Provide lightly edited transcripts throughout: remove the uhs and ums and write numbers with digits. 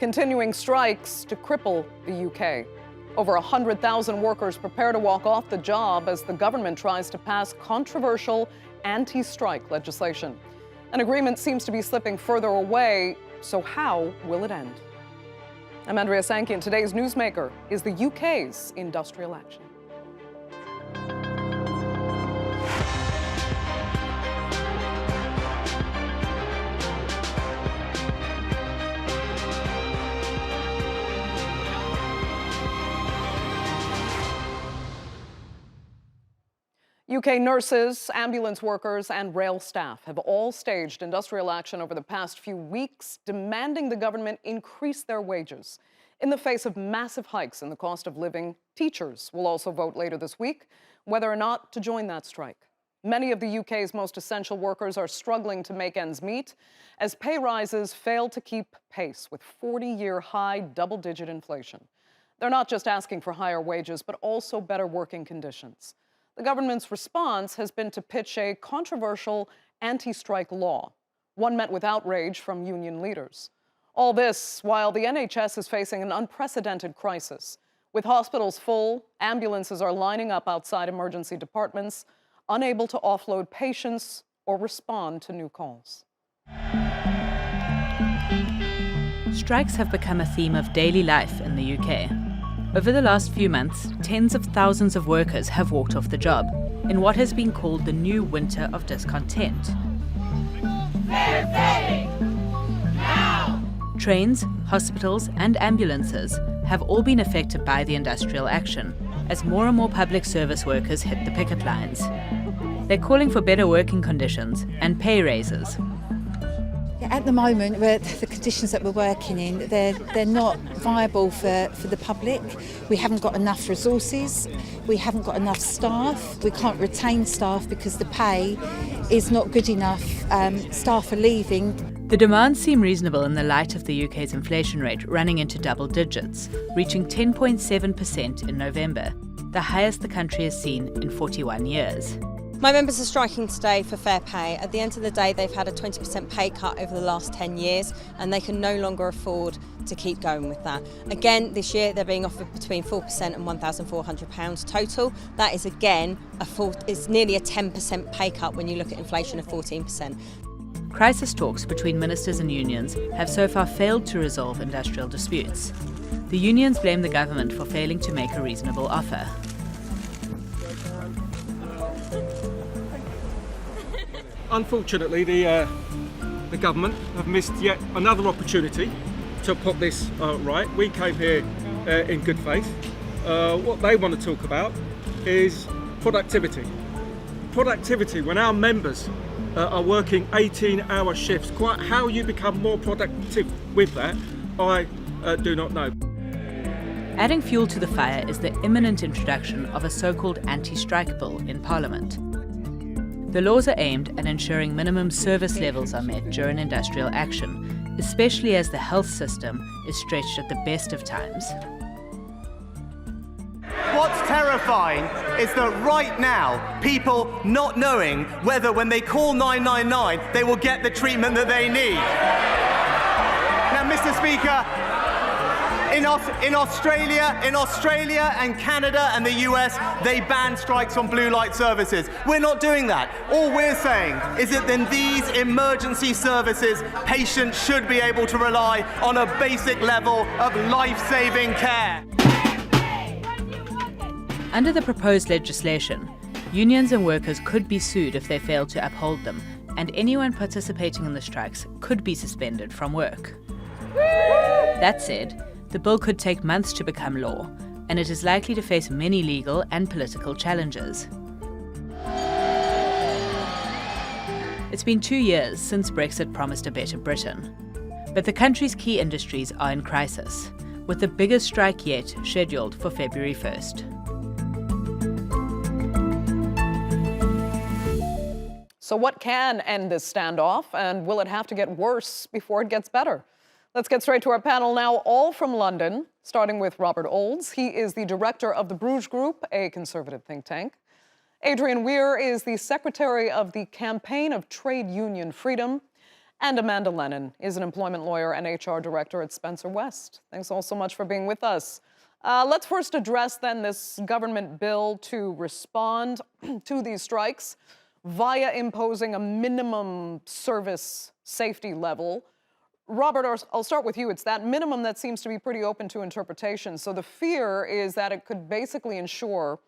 Continuing strikes to cripple the UK. Over 100,000 workers prepare to walk off the job as the government tries to pass controversial anti-strike legislation. An agreement seems to be slipping further away, so how will it end? I'm Andrea Sankey, and today's newsmaker is the UK's industrial action. UK nurses, ambulance workers, and rail staff have all staged industrial action over the past few weeks, demanding the government increase their wages. In the face of massive hikes in the cost of living, teachers will also vote later this week whether or not to join that strike. Many of the UK's most essential workers are struggling to make ends meet as pay rises fail to keep pace with 40-year high double-digit inflation. They're not just asking for higher wages, but also better working conditions. The government's response has been to pitch a controversial anti-strike law, one met with outrage from union leaders. All this while the NHS is facing an unprecedented crisis. With hospitals full, ambulances are lining up outside emergency departments, unable to offload patients or respond to new calls. Strikes have become a theme of daily life in the UK. Over the last few months, tens of thousands of workers have walked off the job in what has been called the new winter of discontent. Trains, hospitals, and ambulances have all been affected by the industrial action as more and more public service workers hit the picket lines. They're calling for better working conditions and pay raises. At the moment, the conditions that we're working in, they're not viable for the public. We haven't got enough resources, we haven't got enough staff, we can't retain staff because the pay is not good enough. Staff are leaving. The demands seem reasonable in the light of the UK's inflation rate running into double digits, reaching 10.7% in November, the highest the country has seen in 41 years. My members are striking today for fair pay. At the end of the day, they've had a 20% pay cut over the last 10 years, and they can no longer afford to keep going with that. Again, this year they're being offered between 4% and £1,400 total. That is again it's nearly a 10% pay cut when you look at inflation of 14%. Crisis talks between ministers and unions have so far failed to resolve industrial disputes. The unions blame the government for failing to make a reasonable offer. Unfortunately, the government have missed yet another opportunity to put this right. We came here in good faith. What they want to talk about is productivity. Productivity, when our members are working 18-hour shifts, quite how you become more productive with that, I do not know. Adding fuel to the fire is the imminent introduction of a so-called anti-strike bill in Parliament. The laws are aimed at ensuring minimum service levels are met during industrial action, especially as the health system is stretched at the best of times. What's terrifying is that right now, people not knowing whether when they call 999, they will get the treatment that they need. Now, Mr. Speaker, in Australia and Canada and the US, they ban strikes on blue light services. We're not doing that. All we're saying is that in these emergency services, patients should be able to rely on a basic level of life-saving care. Under the proposed legislation, unions and workers could be sued if they fail to uphold them, and anyone participating in the strikes could be suspended from work. That said, the bill could take months to become law, and it is likely to face many legal and political challenges. It's been 2 years since Brexit promised a better Britain. But the country's key industries are in crisis, with the biggest strike yet scheduled for February 1st. So what can end this standoff, and will it have to get worse before it gets better? Let's get straight to our panel now, all from London, starting with Robert Oulds. He is the director of the Bruges Group, a conservative think tank. Adrian Weir is the secretary of the Campaign of Trade Union Freedom. And Amanda Lennon is an employment lawyer and HR director at Spencer West. Thanks all so much for being with us. Let's first address then this government bill to respond to these strikes via imposing a minimum service safety level. Robert, I'll start with you. It's that minimum that seems to be pretty open to interpretation. So the fear is that it could basically ensure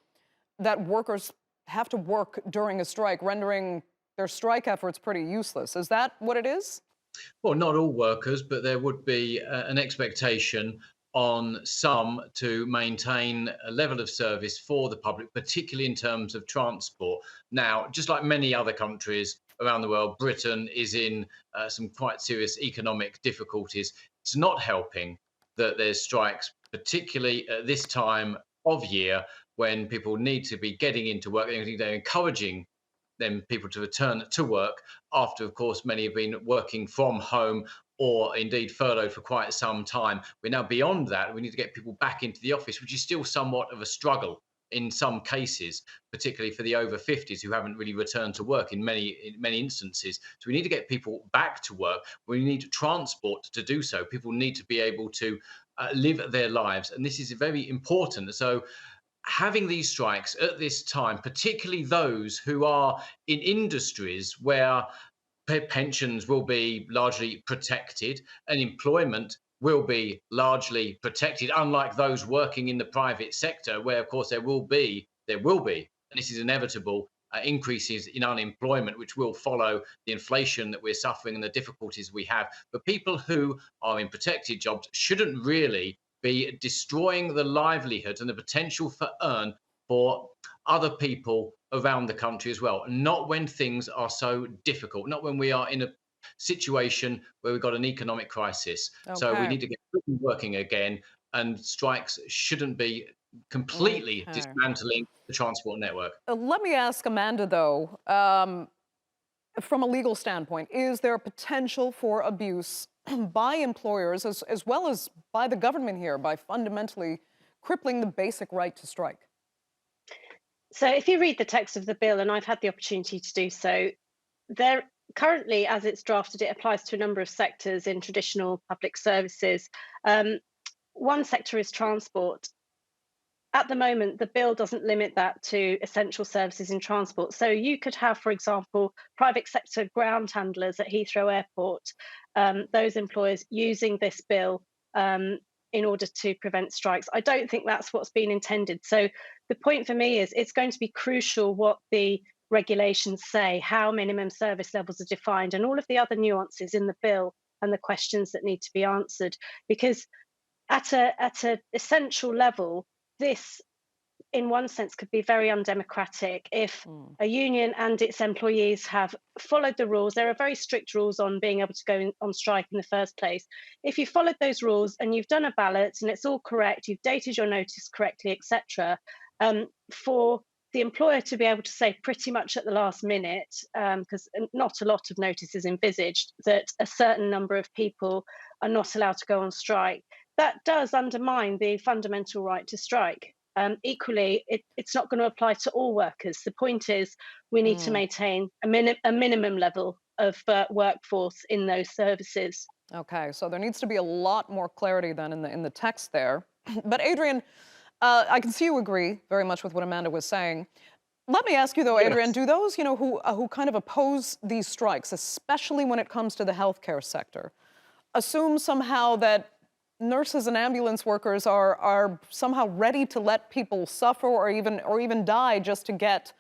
that workers have to work during a strike, rendering their strike efforts pretty useless. Is that what it is? Well, not all workers, but there would be an expectation on some to maintain a level of service for the public, particularly in terms of transport. Now, just like many other countries around the world, Britain is in some quite serious economic difficulties. It's not helping that there's strikes, particularly at this time of year when people need to be getting into work. They're encouraging people to return to work after, of course, many have been working from home or indeed furloughed for quite some time. We're now beyond that. We need to get people back into the office, which is still somewhat of a struggle in some cases, particularly for the over 50s who haven't really returned to work in many instances. So we need to get people back to work. We need transport to do so. People need to be able to live their lives. And this is very important. So having these strikes at this time, particularly those who are in industries where pensions will be largely protected and employment will be largely protected, unlike those working in the private sector, where, of course, there will be, and this is inevitable, increases in unemployment, which will follow the inflation that we're suffering and the difficulties we have. But people who are in protected jobs shouldn't really be destroying the livelihood and the potential for earn for other people around the country as well. Not when things are so difficult, not when we are in a situation where we've got an economic crisis. Okay. So we need to get working again, and strikes shouldn't be completely dismantling the transport network. Let me ask Amanda, though, from a legal standpoint, is there potential for abuse by employers as well as by the government here by fundamentally crippling the basic right to strike? So if you read the text of the bill, and I've had the opportunity to do so, there currently, as it's drafted, it applies to a number of sectors in traditional public services. One sector is transport. At the moment, the bill doesn't limit that to essential services in transport. So you could have, for example, private sector ground handlers at Heathrow Airport, those employers using this bill in order to prevent strikes. I don't think that's what's been intended. So the point for me is it's going to be crucial what the regulations say, how minimum service levels are defined, and all of the other nuances in the bill and the questions that need to be answered. Because at an essential level, this, in one sense, could be very undemocratic if a union and its employees have followed the rules. There are very strict rules on being able to go on strike in the first place. If you followed those rules and you've done a ballot and it's all correct, you've dated your notice correctly, etc., for the employer to be able to say pretty much at the last minute, because not a lot of notice is envisaged, that a certain number of people are not allowed to go on strike, that does undermine the fundamental right to strike. Equally, it's not going to apply to all workers. The point is we need to maintain a minimum level of workforce in those services. Okay, so there needs to be a lot more clarity then in the text there. But Adrian, I can see you agree very much with what Amanda was saying. Let me ask you though, Adrian, do those who kind of oppose these strikes, especially when it comes to the healthcare sector, assume somehow that nurses and ambulance workers are somehow ready to let people suffer or even die just to get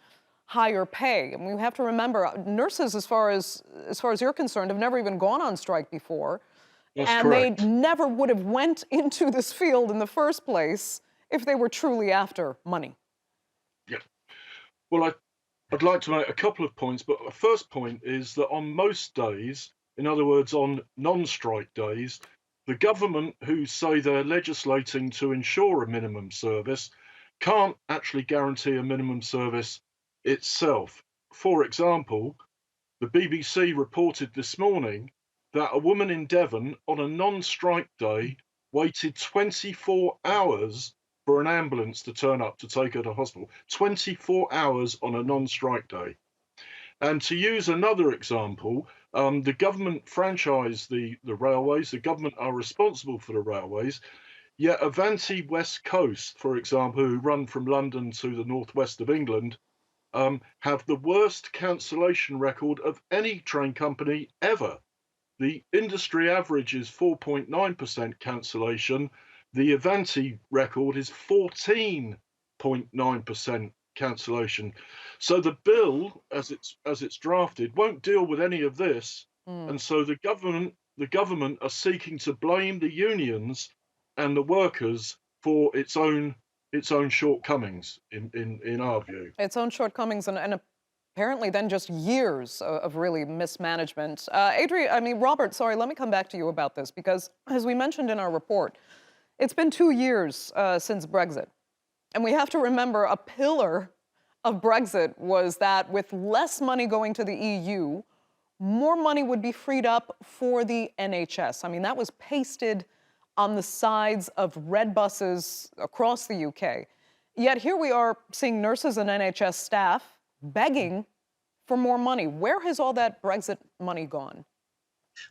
higher pay? I mean, we have to remember, nurses, as far as you're concerned, have never even gone on strike before. That's and correct. They never would have went into this field in the first place if they were truly after money. Yeah. Well, I'd like to make a couple of points, but the first point is that on most days, in other words, on non-strike days, the government who say they're legislating to ensure a minimum service can't actually guarantee a minimum service itself. For example, the BBC reported this morning that a woman in Devon on a non-strike day waited 24 hours for an ambulance to turn up to take her to hospital. 24 hours on a non-strike day. And to use another example, The government franchise the railways. The government are responsible for the railways. Yet Avanti West Coast, for example, who run from London to the northwest of England, have the worst cancellation record of any train company ever. The industry average is 4.9% cancellation. The Avanti record is 14.9% cancellation. So the bill, as it's drafted, won't deal with any of this, and so the government are seeking to blame the unions and the workers for its own shortcomings, in our view. Its own shortcomings and apparently then just years of really mismanagement. Robert, sorry, let me come back to you about this because as we mentioned in our report, it's been 2 years since Brexit. And we have to remember a pillar of Brexit was that with less money going to the EU, more money would be freed up for the NHS. I mean, that was pasted on the sides of red buses across the UK. Yet here we are seeing nurses and NHS staff begging for more money. Where has all that Brexit money gone?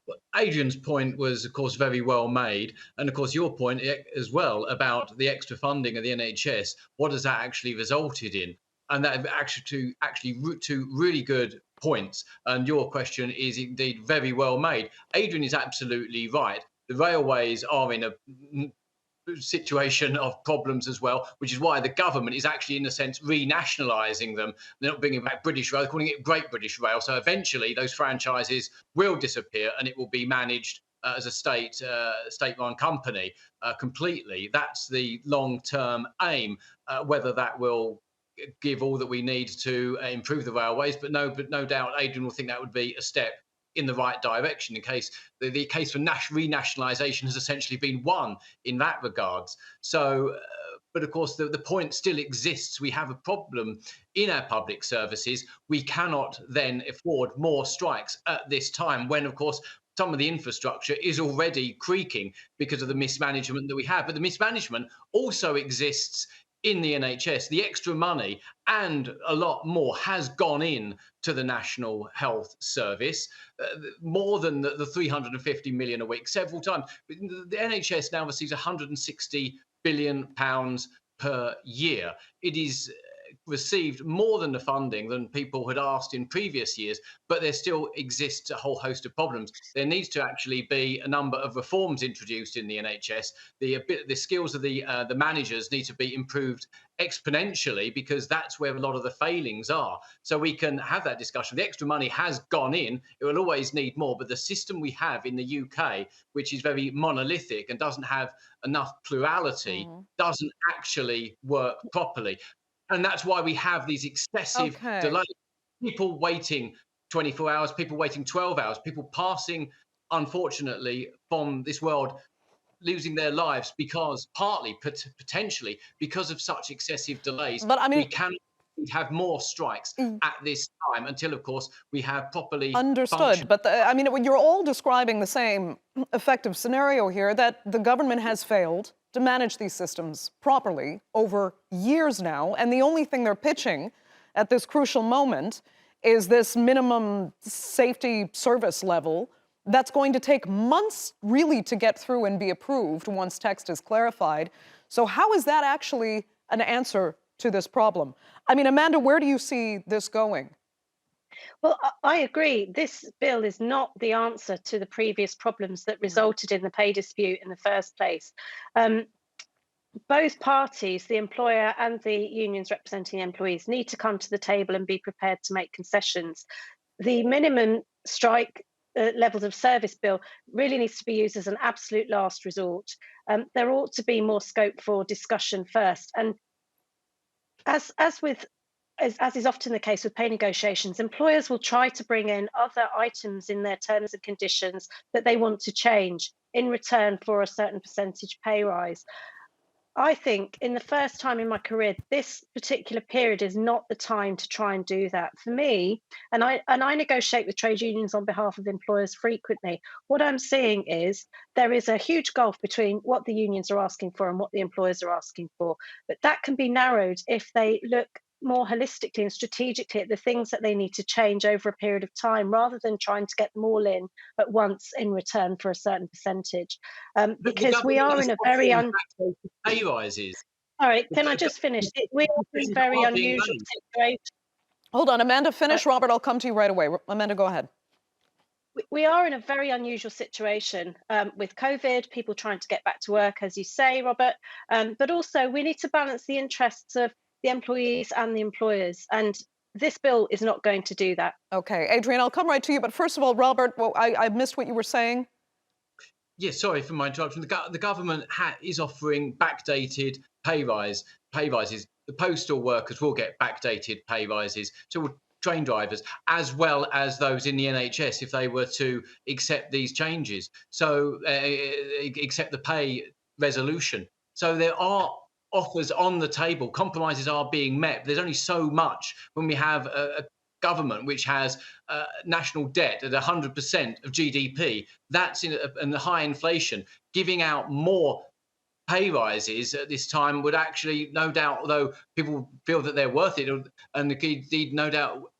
Well, Adrian's point was, of course, very well made. And of course, your point as well about the extra funding of the NHS, what has that actually resulted in? And that actually two really good points. And your question is indeed very well made. Adrian is absolutely right. The railways are in a situation of problems as well, which is why the government is actually, in a sense, renationalising them. They're not bringing back British Rail, they're calling it Great British Rail. So eventually those franchises will disappear and it will be managed as a state-run company completely. That's the long-term aim. Whether that will give all that we need to improve the railways, but no doubt Adrian will think that would be a step in the right direction. In case the case for renationalisation has essentially been won in that regards. So, but of course, the point still exists. We have a problem in our public services. We cannot then afford more strikes at this time when, of course, some of the infrastructure is already creaking because of the mismanagement that we have. But the mismanagement also exists in the NHS. The extra money and a lot more has gone in to the National Health Service, more than the 350 million a week, several times. The NHS now receives 160 billion pounds per year. It is received more than the funding than people had asked in previous years, but there still exists a whole host of problems. There needs to actually be a number of reforms introduced in the NHS. The skills of the managers need to be improved exponentially because that's where a lot of the failings are. So we can have that discussion. The extra money has gone in. It will always need more, but the system we have in the UK, which is very monolithic and doesn't have enough plurality, doesn't actually work properly. And that's why we have these excessive delays. People waiting 24 hours, people waiting 12 hours, people passing, unfortunately, from this world, losing their lives because partly, potentially, because of such excessive delays. But I mean, we cannot have more strikes at this time until, of course, we have properly understood. But you're all describing the same effective scenario here, that the government has failed to manage these systems properly over years now. And the only thing they're pitching at this crucial moment is this minimum safety service level that's going to take months really to get through and be approved once text is clarified. So how is that actually an answer to this problem? I mean, Amanda, where do you see this going? Well, I agree. This bill is not the answer to the previous problems that resulted in the pay dispute in the first place. Both parties, the employer and the unions representing employees, need to come to the table and be prepared to make concessions. The minimum strike levels of service bill really needs to be used as an absolute last resort. There ought to be more scope for discussion first. And as is often the case with pay negotiations, employers will try to bring in other items in their terms and conditions that they want to change in return for a certain percentage pay rise. I think in the first time in my career, this particular period is not the time to try and do that. For me, and I negotiate with trade unions on behalf of employers frequently, what I'm seeing is there is a huge gulf between what the unions are asking for and what the employers are asking for. But that can be narrowed if they look more holistically and strategically at the things that they need to change over a period of time, rather than trying to get them all in at once in return for a certain percentage. But the Because we government are is in a very offering backdated pay rises. all right, can I just finish? We are in this Things very are being unusual made. situation. Hold on, Amanda, finish. Robert, I'll come to you right away. Amanda, go ahead. We are in a very unusual situation with COVID, people trying to get back to work, as you say, Robert, but also we need to balance the interests of the employees and the employers. And this bill is not going to do that. Okay, Adrian, I'll come right to you. But first of all, Robert, well, I missed what you were saying. Yes, sorry for my interruption. The government is offering backdated pay rises. The postal workers will get backdated pay rises. So will train drivers, as well as those in the NHS, if they were to accept these changes. So accept the pay resolution. So there are offers on the table. Compromises are being met. There's only so much when we have a government which has national debt at 100% of GDP. That's in the high inflation. Giving out more pay rises at this time would actually, no doubt, although people feel that they're worth it, and indeed, no doubt,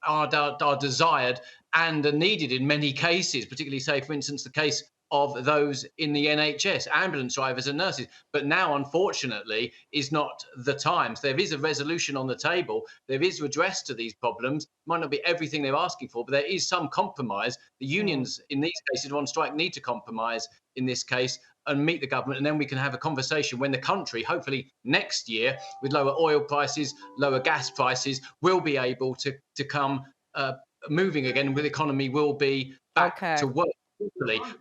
are desired and are needed in many cases, particularly, say, for instance, the case of those in the NHS, ambulance drivers and nurses. But now, unfortunately, is not the time. So there is a resolution on the table. There is redress to these problems. Might not be everything they're asking for, but there is some compromise. The unions in these cases on strike need to compromise in this case and meet the government, and then we can have a conversation when the country, hopefully next year, with lower oil prices, lower gas prices, will be able to come moving again, with the economy will be back to work.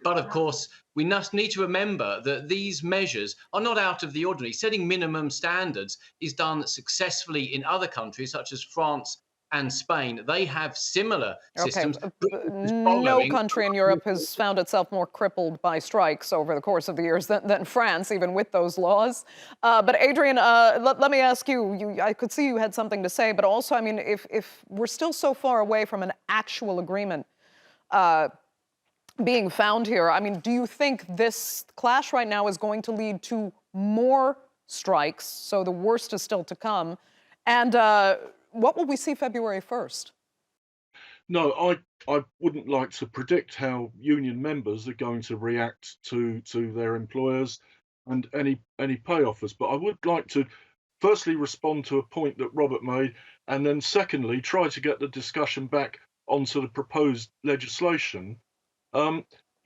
But of course, we must need to remember that these measures are not out of the ordinary. Setting minimum standards is done successfully in other countries, such as France and Spain. They have similar systems. No country in Europe has found itself more crippled by strikes over the course of the years than France, even with those laws. But Adrian, let me ask you, I could see you had something to say, but also, I mean, if we're still so far away from an actual agreement being found here, I mean, do you think this clash right now is going to lead to more strikes? So the worst is still to come. And what will we see February 1st? No, I wouldn't like to predict how union members are going to react to their employers and any pay offers, but I would like to firstly respond to a point that Robert made, and then secondly try to get the discussion back onto the proposed legislation.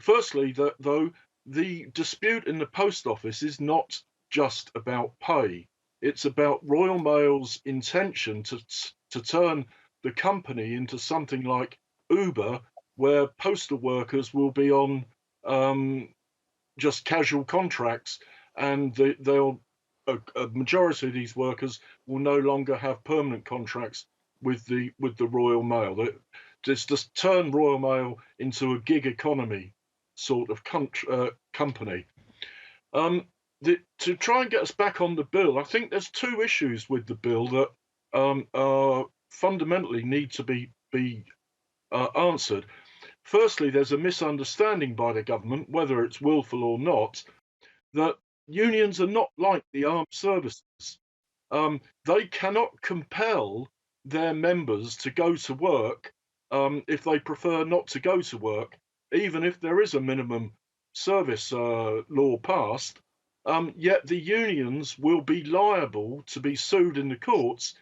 Firstly, though, the dispute in the post office is not just about pay. It's about Royal Mail's intention to turn the company into something like Uber, where postal workers will be on just casual contracts, and a majority of these workers will no longer have permanent contracts with the Royal Mail. It's just turn Royal Mail into a gig economy sort of company. To try and get us back on the bill, I think there's two issues with the bill that fundamentally need to be answered. Firstly, there's a misunderstanding by the government, whether it's willful or not, that unions are not like the armed services. They cannot compel their members to go to work if they prefer not to go to work, even if there is a minimum service law passed. Yet the unions will be liable to be sued in the courts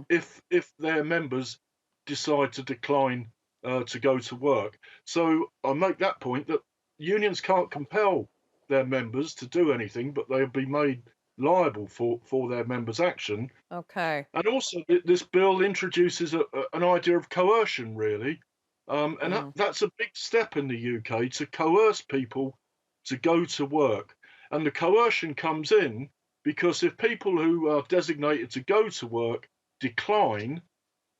if their members decide to decline to go to work. So I make that point that unions can't compel their members to do anything, but they'll be made liable for their members' action. Okay. And also, this bill introduces an idea of coercion, really, and that's a big step in the UK to coerce people to go to work. And the coercion comes in because if people who are designated to go to work decline,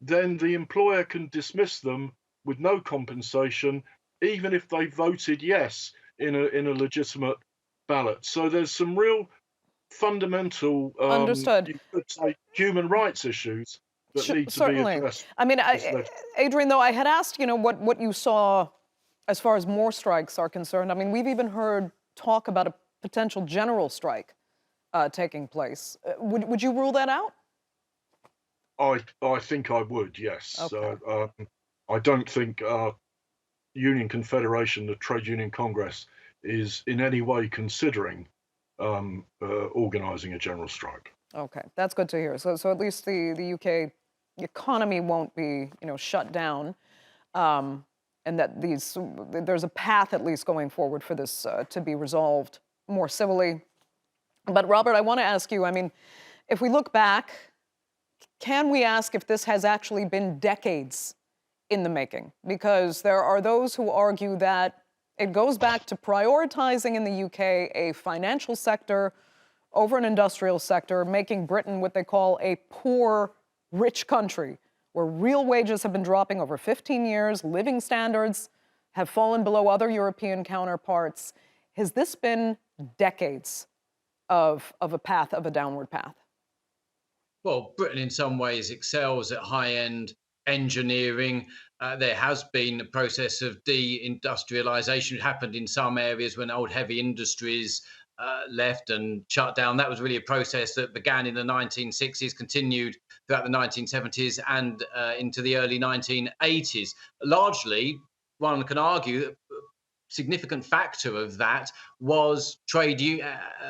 then the employer can dismiss them with no compensation, even if they voted yes in a legitimate ballot. So there's some real fundamental, Understood. you could say, human rights issues that need to be addressed. I mean, Adrian, though, I had asked, what you saw as far as more strikes are concerned. I mean, we've even heard talk about a potential general strike taking place. Would you rule that out? I think I would, yes. Okay. I don't think Union Confederation, the Trade Union Congress, is in any way considering organising a general strike. Okay, that's good to hear. So at least the UK economy won't be, shut down, and that there's a path at least going forward for this to be resolved more civilly. But Robert, I want to ask you, I mean, if we look back, can we ask if this has actually been decades in the making? Because there are those who argue that it goes back to prioritizing in the UK a financial sector over an industrial sector, making Britain what they call a poor, rich country, where real wages have been dropping over 15 years, living standards have fallen below other European counterparts. Has this been decades of a downward path? Well, Britain in some ways excels at high-end engineering. There has been a process of deindustrialization. It happened in some areas when old heavy industries left and shut down. That was really a process that began in the 1960s, continued throughout the 1970s and into the early 1980s. Largely, one can argue that significant factor of that was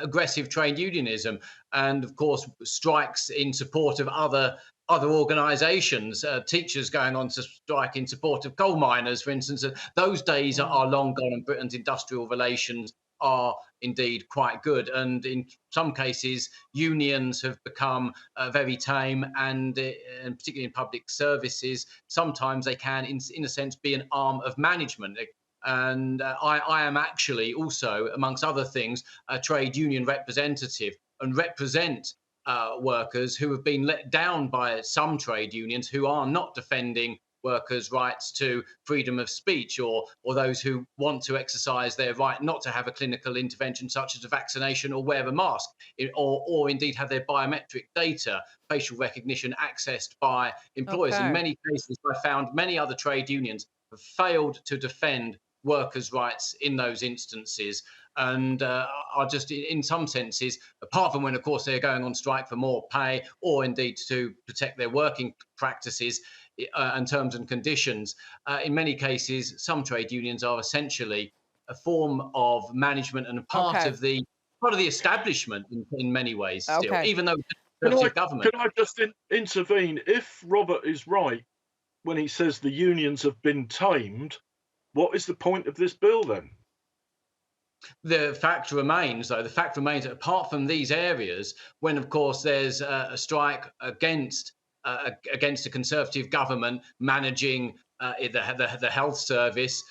aggressive trade unionism, and of course strikes in support of other organizations, teachers going on to strike in support of coal miners, for instance. Those days are long gone, and Britain's industrial relations are indeed quite good. And in some cases, unions have become very tame, and particularly in public services, sometimes they can, in a sense, be an arm of management. And I am actually also, amongst other things, a trade union representative and represent workers who have been let down by some trade unions who are not defending workers' rights to freedom of speech, or those who want to exercise their right not to have a clinical intervention such as a vaccination or wear a mask, or indeed have their biometric data, facial recognition, accessed by employers. Okay. In many cases, I found many other trade unions have failed to defend workers' rights in those instances, and are just, in some senses, apart from when, of course, they're going on strike for more pay or indeed to protect their working practices and terms and conditions, in many cases, some trade unions are essentially a form of management and a part of the establishment in many ways still, even though the Conservative government. Can I just intervene? If Robert is right when he says the unions have been tamed, what is the point of this bill then? The fact remains that apart from these areas, when of course there's a strike against a Conservative government managing the health service,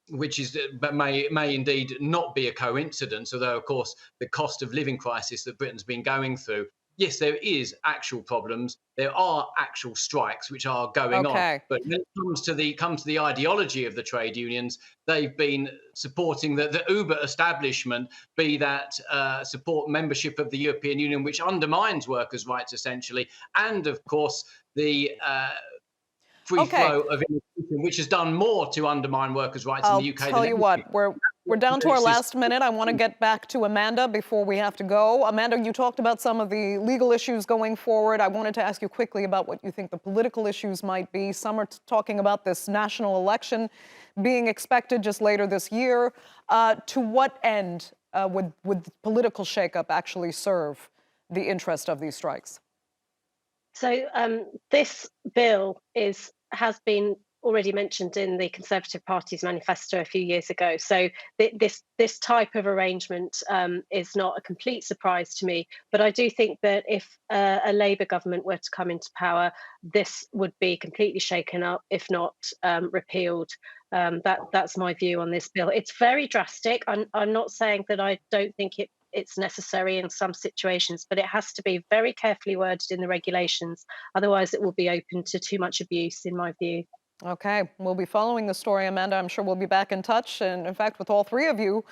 which may indeed not be a coincidence, although of course the cost of living crisis that Britain's been going through. Yes, there is actual problems. There are actual strikes which are going on. But when it comes to the ideology of the trade unions, they've been supporting the Uber establishment, be that support membership of the European Union, which undermines workers' rights essentially, and of course the free flow of immigration, which has done more to undermine workers' rights in the UK. I'll tell you what, we're down to our last minute. I want to get back to Amanda before we have to go. Amanda, you talked about some of the legal issues going forward. I wanted to ask you quickly about what you think the political issues might be. Some are talking about this national election being expected just later this year. To what end would political shakeup actually serve the interest of these strikes? So this bill has been already mentioned in the Conservative Party's manifesto a few years ago. So this type of arrangement is not a complete surprise to me. But I do think that if a Labour government were to come into power, this would be completely shaken up, if not repealed. That's my view on this bill. It's very drastic. I'm not saying that I don't think it's necessary in some situations, but it has to be very carefully worded in the regulations. Otherwise, it will be open to too much abuse, in my view. Okay, we'll be following the story, Amanda. I'm sure we'll be back in touch, and in fact, with all three of you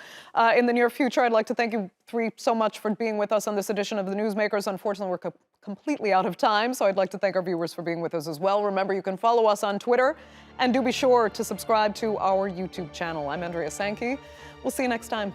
in the near future. I'd like to thank you three so much for being with us on this edition of The Newsmakers. Unfortunately, we're completely out of time, so I'd like to thank our viewers for being with us as well. Remember, you can follow us on Twitter, and do be sure to subscribe to our YouTube channel. I'm Andrea Sankey. We'll see you next time.